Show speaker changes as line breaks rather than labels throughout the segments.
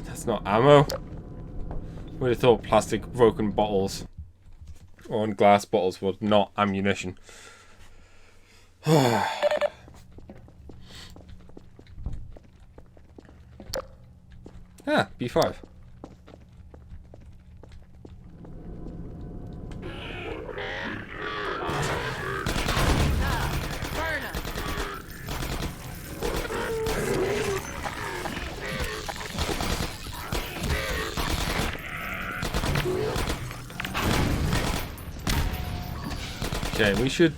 That's not ammo. Would have thought plastic broken bottles or glass bottles were not ammunition. Ah, B5. Okay, we should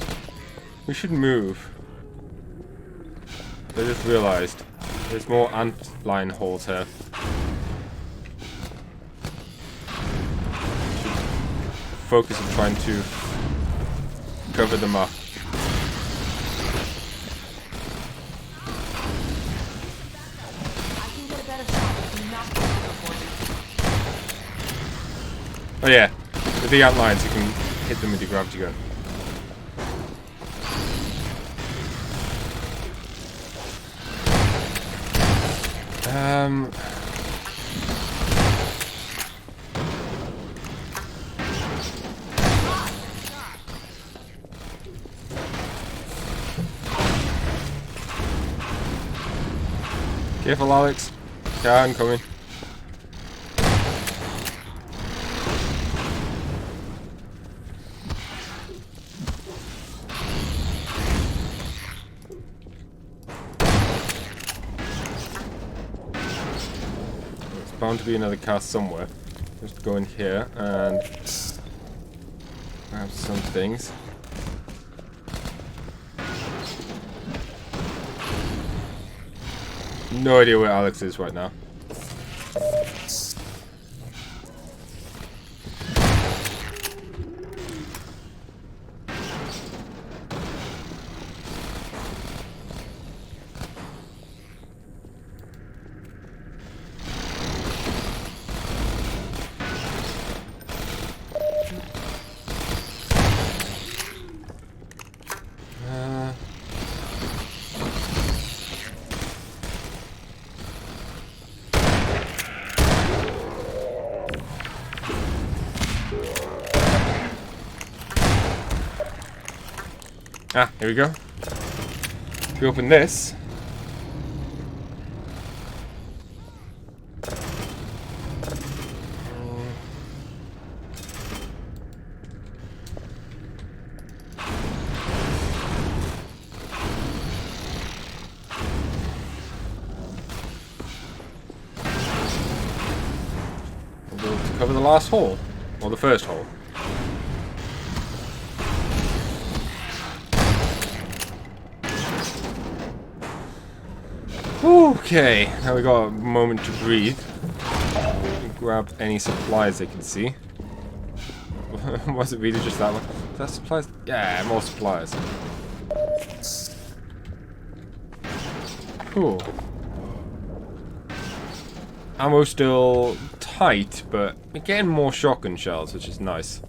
move. I just realised there's more antline holes here. Focus on trying to cover them up. Oh yeah, with the antlines you can hit them with your gravity gun. Careful, Alex. Yeah, I'm coming. There's bound to be another cast somewhere. Just go in here and grab some things. No idea where Alex is right now. Ah, here we go. If we open this. We'll be able to cover the last hole. Or the first hole. Okay, now we got a moment to breathe. Grab any supplies they can see. Was it really just that one? Is that supplies? Yeah, more supplies. Cool. Ammo still tight, but we're getting more shotgun shells, which is nice.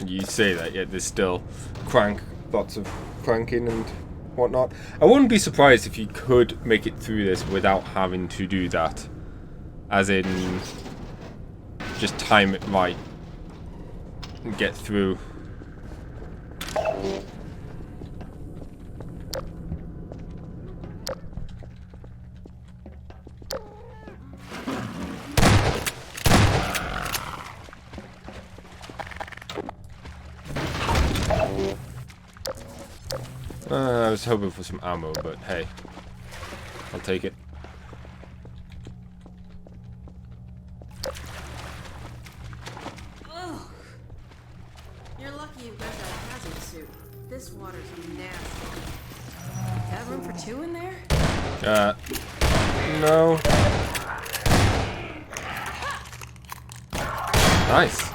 You say that, yet there's still lots of cranking and whatnot. I wouldn't be surprised if you could make it through this without having to do that. As in, just time it right and get through. I was hoping for some ammo, but hey, I'll take it.
Ugh. You're lucky you've got that hazard suit. This water's nasty. Got room for two in there?
No. Nice.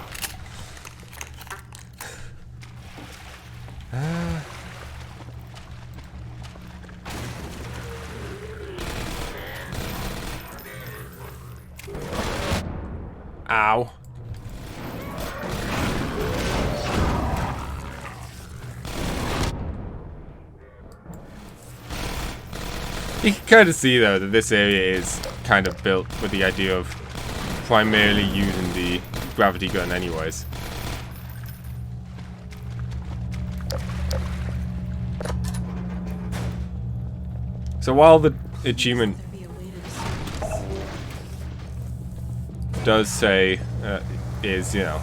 Ow. You can kind of see though that this area is kind of built with the idea of primarily using the gravity gun anyways. So while the achievement does say, is, you know,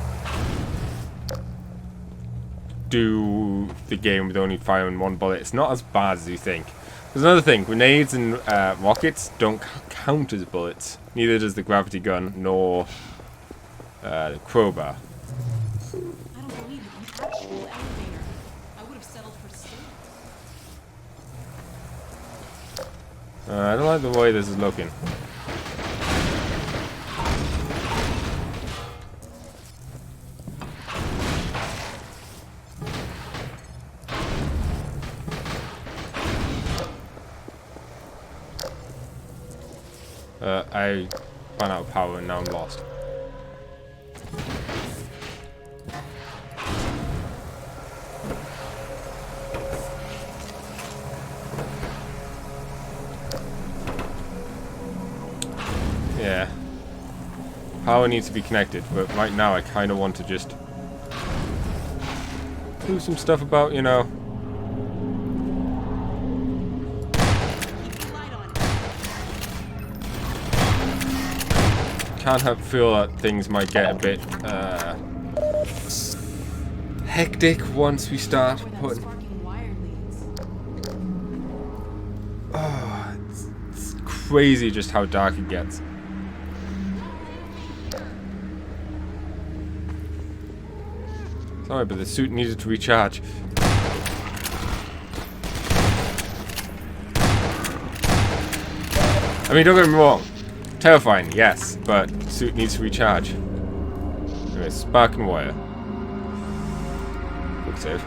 do the game with only firing one bullet, it's not as bad as you think. There's another thing, grenades and rockets don't count as bullets. Neither does the gravity gun, nor the crowbar.
I don't believe it. An actual elevator. I would have settled for stairs.
I don't like the way this is looking. I ran out of power and now I'm lost. Yeah. Power needs to be connected, but right now I kind of want to just do some stuff about, you know, can't help feel that things might get a bit hectic once we start putting. Oh, it's crazy just how dark it gets. Sorry, but the suit needed to recharge. I mean, don't get me wrong. Terrifying, yes, but suit needs to recharge. Anyway, spark and wire. Quick save.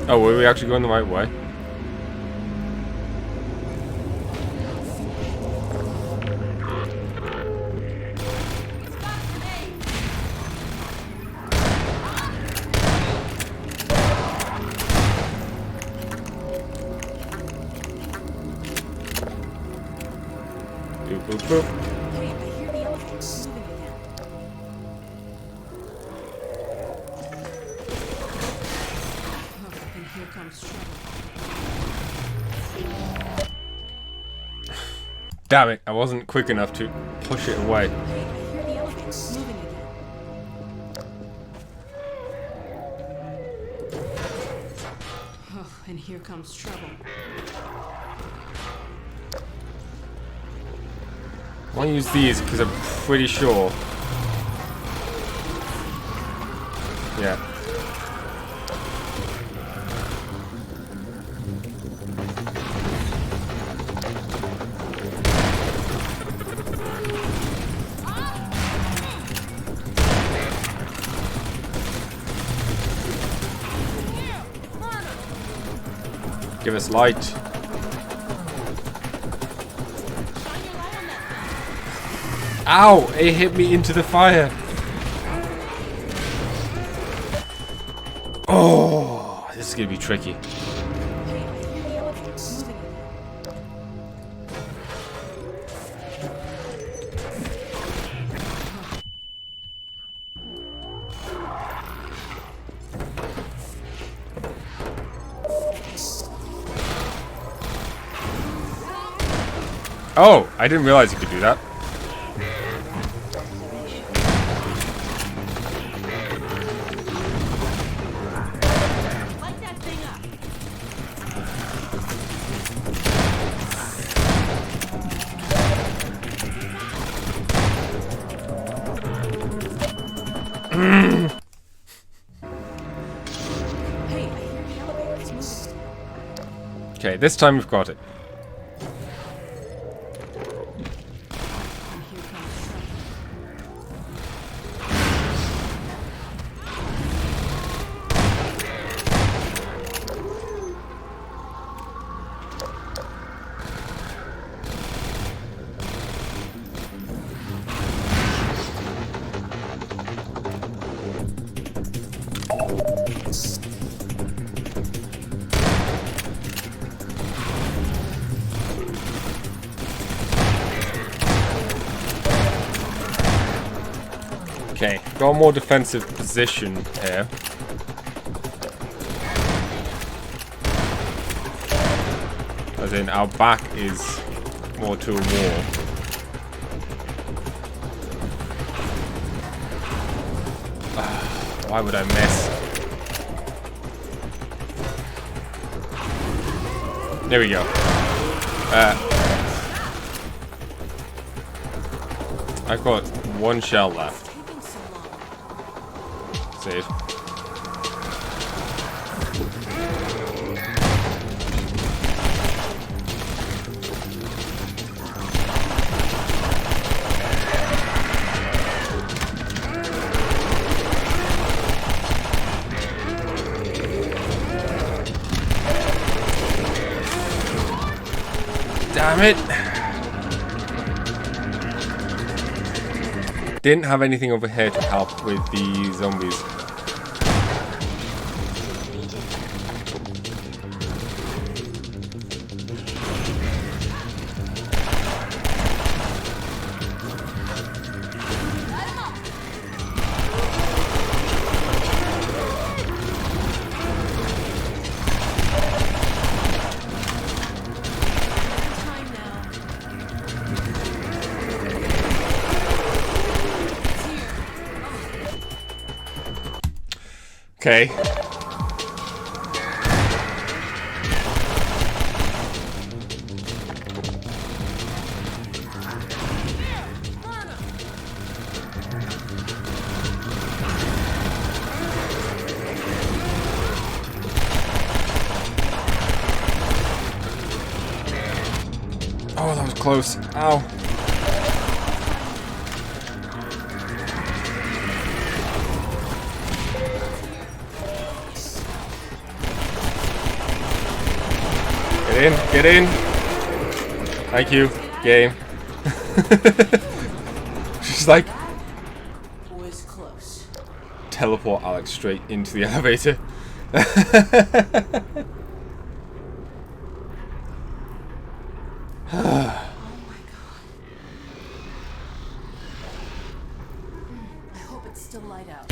Oh, were we actually going the right way? Boop, boop, boop.
Hey, I hear the elephants moving again. Oh, and here comes trouble.
Damn it, I wasn't quick enough to push it away.
Hey, I hear the elephants moving again. Oh, and here comes trouble.
I want to use these because I'm pretty sure. Yeah. Give us light. Ow! It hit me into the fire. Oh, this is gonna be tricky. Oh, I didn't realize you could do that. Okay, this time we've got it. Okay, got a more defensive position here. As in, our back is more to a wall. Why would I miss? There we go. I've got one shell left. Save. Damn it! Didn't have anything over here to help with the zombies. Okay. Oh, that was close. Ow. Get in. Thank you, game. She's like,
was close.
teleport Alex straight into the elevator.
Oh my god. I hope it's still light out.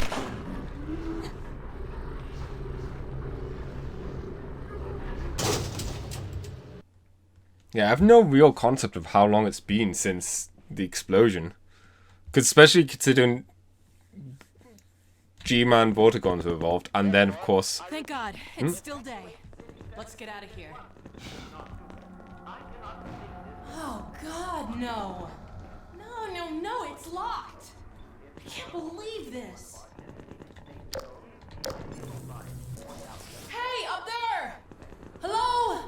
Yeah, I have no real concept of how long it's been since the explosion. Because especially considering G-Man Vortigons have evolved, and then of course...
Thank God, it's still day. Let's get out of here. Oh God, no. No, it's locked. I can't believe this. Hey, up there! Hello?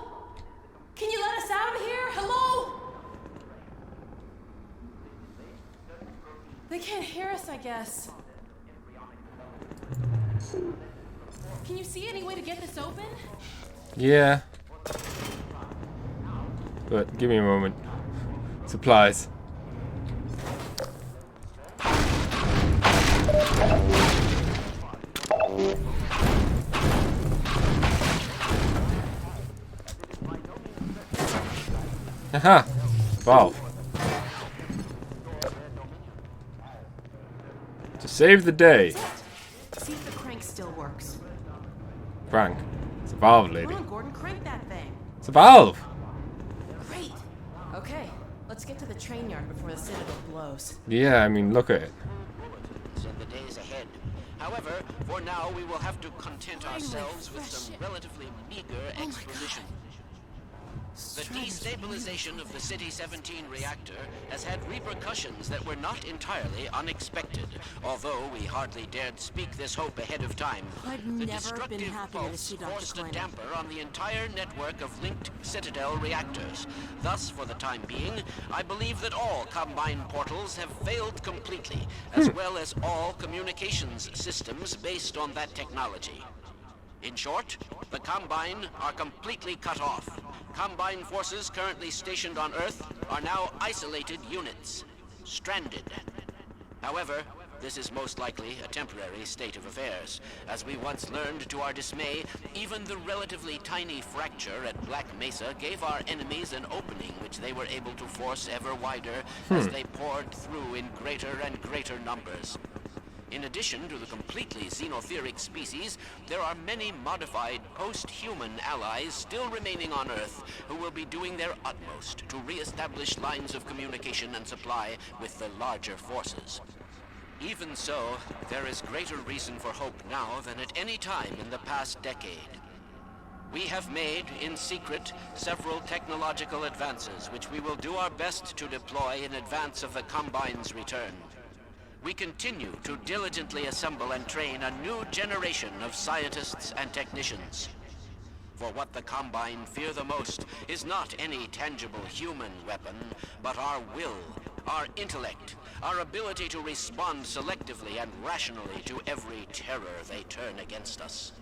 Can you let us out of here? Hello? They can't hear us, I guess. Can you see any way to get this open?
Yeah. But give me a moment. Supplies. Haha! Valve. To save the day.
See if the crank still works.
Crank. It's a valve, lady.
Come on, Gordon, crank that thing.
It's a valve!
Great. Okay, let's get to the train yard before the Citadel blows.
Yeah, I mean, look at it.
In the days ahead. However, for now we will have to content ourselves with some relatively meager exposition. The destabilization of the City-17 reactor has had repercussions that were not entirely unexpected, although we hardly dared speak this hope ahead of time.
I've
The
never been
destructive
happier to
pulse
see Dr.
forced a
Kleiner.
damper on the entire network of linked Citadel reactors. Thus, for the time being, I believe that all Combine portals have failed completely, as well as all communications systems based on that technology. In short, the Combine are completely cut off. Combine forces currently stationed on Earth are now isolated units, stranded. However, this is most likely a temporary state of affairs. As we once learned to our dismay, even the relatively tiny fracture at Black Mesa gave our enemies an opening which they were able to force ever wider as they poured through in greater and greater numbers. In addition to the completely xenotheric species, there are many modified post-human allies still remaining on Earth who will be doing their utmost to re-establish lines of communication and supply with the larger forces. Even so, there is greater reason for hope now than at any time in the past decade. We have made, in secret, several technological advances which we will do our best to deploy in advance of the Combine's return. We continue to diligently assemble and train a new generation of scientists and technicians. For what the Combine fear the most is not any tangible human weapon, but our will, our intellect, our ability to respond selectively and rationally to every terror they turn against us.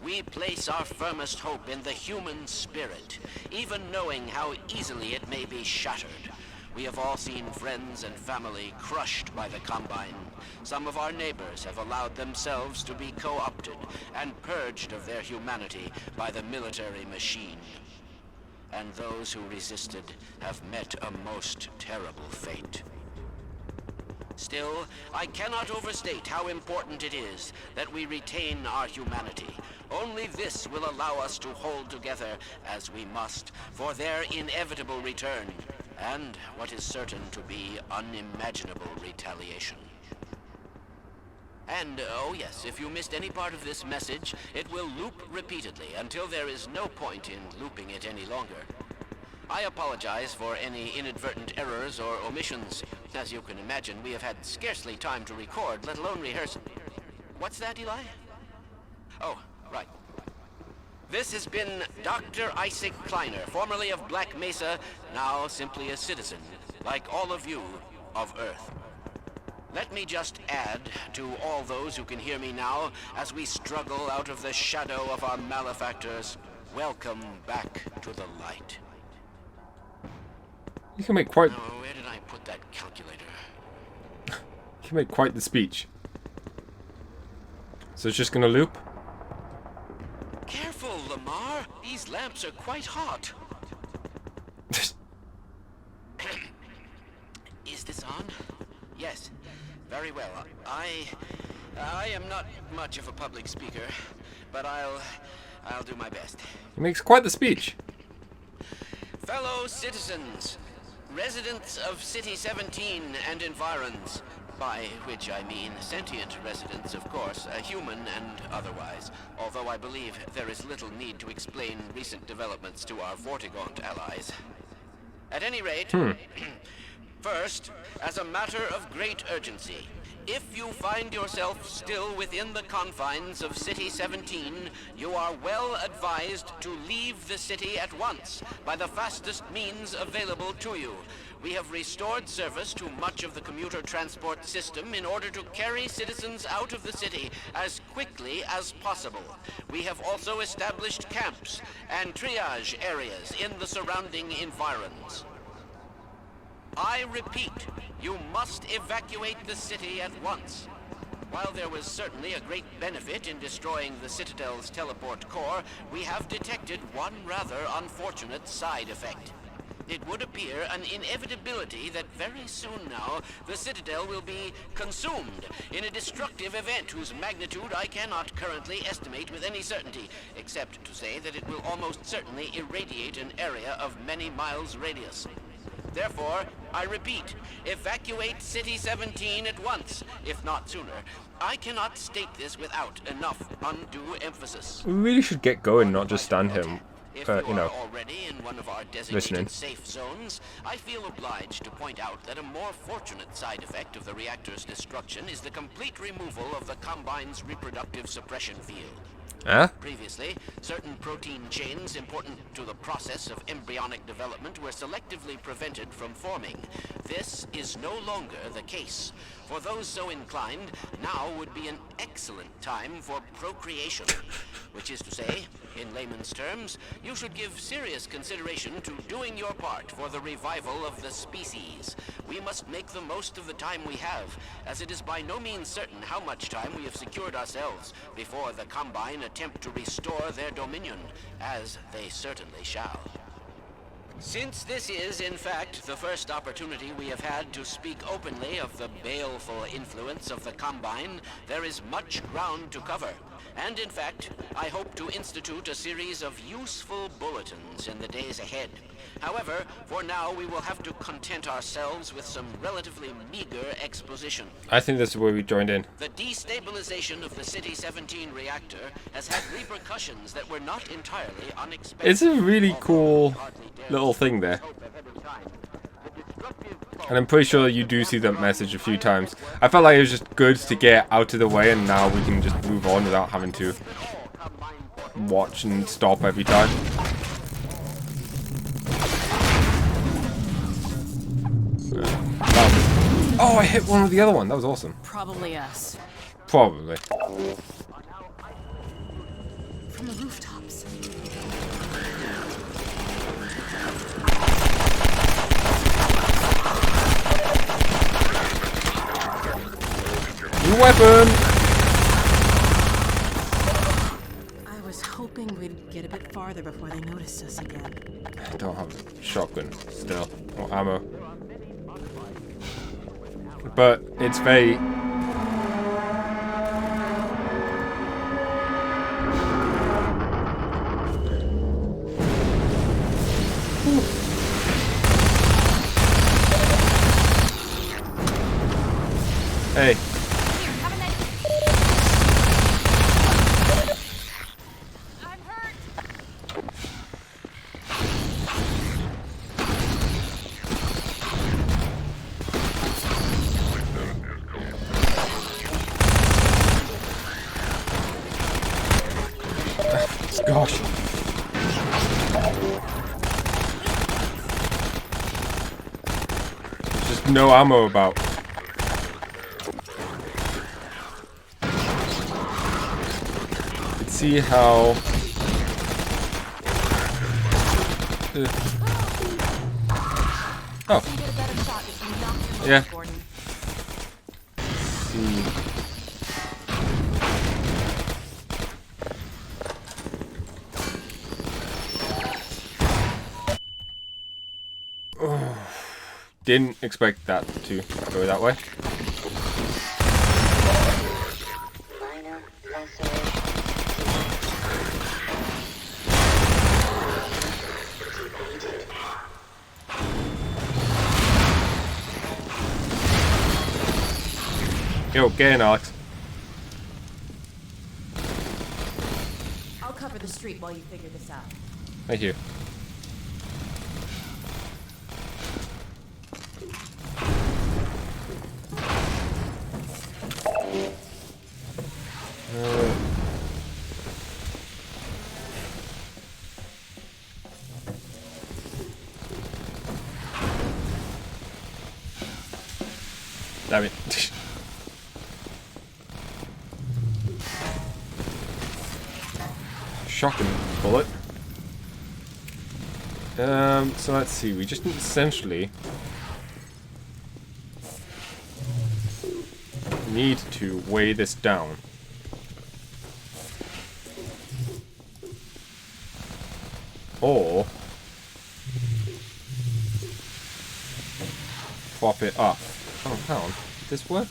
We place our firmest hope in the human spirit, even knowing how easily it may be shattered. We have all seen friends and family crushed by the Combine. Some of our neighbors have allowed themselves to be co-opted and purged of their humanity by the military machine. And those who resisted have met a most terrible fate. Still, I cannot overstate how important it is that we retain our humanity. Only this will allow us to hold together, as we must, for their inevitable return, and what is certain to be unimaginable retaliation. And, oh yes, if you missed any part of this message, it will loop repeatedly until there is no point in looping it any longer. I apologize for any inadvertent errors or omissions. As you can imagine, we have had scarcely time to record, let alone rehearse. What's that, Eli? Oh, right. This has been Dr. Isaac Kleiner, formerly of Black Mesa, now simply a citizen, like all of you, of Earth. Let me just add to all those who can hear me now, as we struggle out of the shadow of our malefactors, welcome back to the light.
You can make quite...
Oh, where did I put that calculator?
You can make quite the speech. So it's just gonna loop?
Careful, Lamar. These lamps are quite hot. Is this on? Yes. Very well. I am not much of a public speaker, but I'll do my best.
He makes quite the speech.
Fellow citizens, residents of City 17 and environs, by which I mean sentient residents, of course, human and otherwise, although I believe there is little need to explain recent developments to our Vortigaunt allies. At any rate, first, as a matter of great urgency, if you find yourself still within the confines of City 17, you are well advised to leave the city at once by the fastest means available to you. We have restored service to much of the commuter transport system in order to carry citizens out of the city as quickly as possible. We have also established camps and triage areas in the surrounding environs. I repeat, you must evacuate the city at once. While there was certainly a great benefit in destroying the Citadel's teleport core, we have detected one rather unfortunate side effect. It would appear an inevitability that very soon now, the Citadel will be consumed in a destructive event whose magnitude I cannot currently estimate with any certainty, except to say that it will almost certainly irradiate an area of many miles radius. Therefore, I repeat, evacuate City 17 at once, if not sooner. I cannot state this without enough undue emphasis.
We really should get going, not just stand here,
If
you
you
know,
are already in one of our
listening.
designated safe zones, I feel obliged to point out that a more fortunate side effect of the reactor's destruction is the complete removal of the Combine's reproductive suppression field.
Huh?
Previously, certain protein chains important to the process of embryonic development were selectively prevented from forming. This is no longer the case. For those so inclined, now would be an excellent time for procreation. Which is to say, in layman's terms, you should give serious consideration to doing your part for the revival of the species. We must make the most of the time we have, as it is by no means certain how much time we have secured ourselves before the Combine attempt to restore their dominion, as they certainly shall. Since this is, in fact, the first opportunity we have had to speak openly of the baleful influence of the Combine, there is much ground to cover. And in fact, I hope to institute a series of useful bulletins in the days ahead. However, for now we will have to content ourselves with some relatively meager exposition.
I think this is where we joined in.
The destabilization of the City-17 reactor has had repercussions that were not entirely unexpected.
It's a really cool little thing there. And I'm pretty sure you do see that message a few times. I felt like it was just good to get out of the way, and now we can just move on without having to watch and stop every time. Oh, I hit one with the other one. That was awesome.
Probably us.
Probably.
From the rooftops.
New weapon!
I was hoping we'd get a bit farther before they noticed us again.
I don't have a shotgun still, or ammo. But it's very... Hey.
I'm hurt.
Gosh. There's just no ammo about. Let's see how. Oh. Yeah. See. Didn't expect that to go that way. Yo, get in, Alex.
I'll cover the street while you figure this out.
Thank you. Damn it. Shocking bullet. So let's see, we just essentially need to weigh this down. Or prop it up. Oh, hang on. Did this work?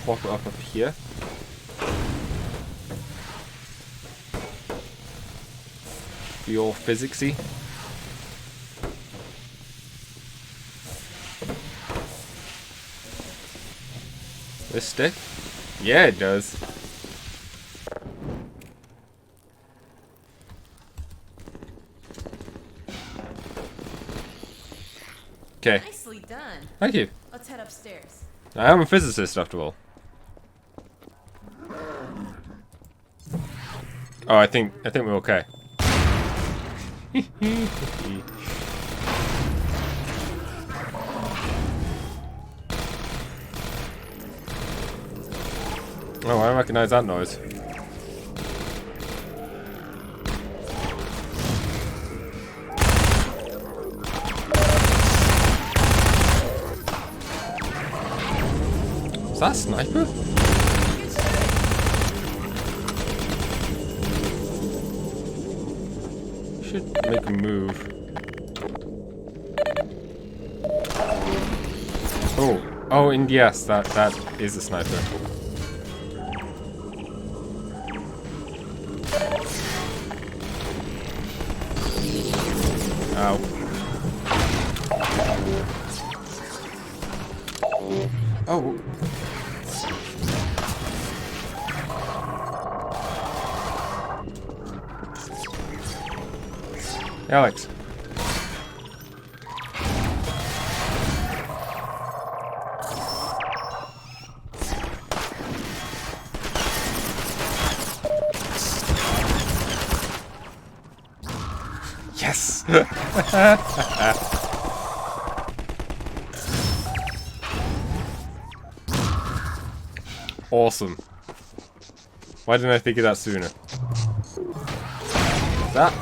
Prop it up here. Be all physicsy. This stick? Yeah, it does. Okay.
Nicely done.
Thank you.
Let's head upstairs.
I am a physicist after all. Oh, I think we're okay. Oh, I recognize that noise. Is that a sniper? Should make a move. Oh, and yes, that is a sniper. Ow. Oh. Alex. Yes. Awesome. Why didn't I think of that sooner? That.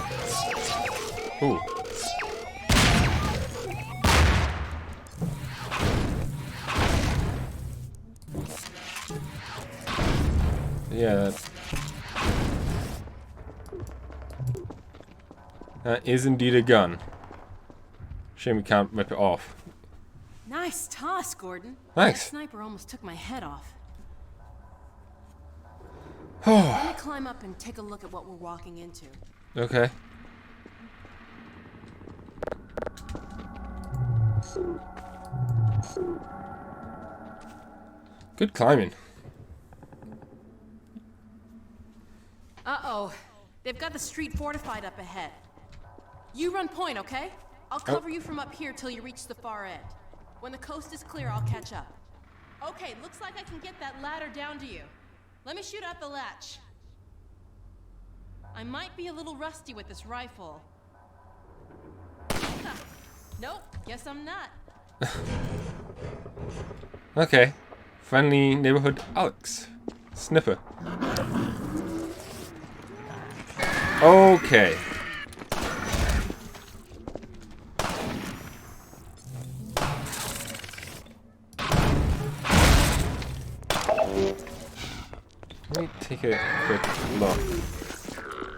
Ooh. Yeah. That is indeed a gun. Shame we can't rip it off.
Nice toss, Gordon.
Thanks.
That sniper almost took my head off.
Oh.
Let me climb up and take a look at what we're walking into.
Okay. Good climbing.
Uh-oh. They've got the street fortified up ahead. You run point, okay? I'll cover you from up here till you reach the far end. When the coast is clear, I'll catch up. Okay, looks like I can get that ladder down to you. Let me shoot out the latch. I might be a little rusty with this rifle. Nope, guess I'm not.
Okay. Friendly neighborhood Alex. Sniffer. Okay. Let me take a quick look.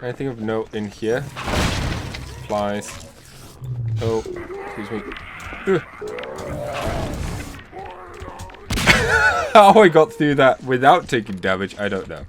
Anything of note in here? Flies. Oh, excuse me. Ugh. How I got through that without taking damage, I don't know.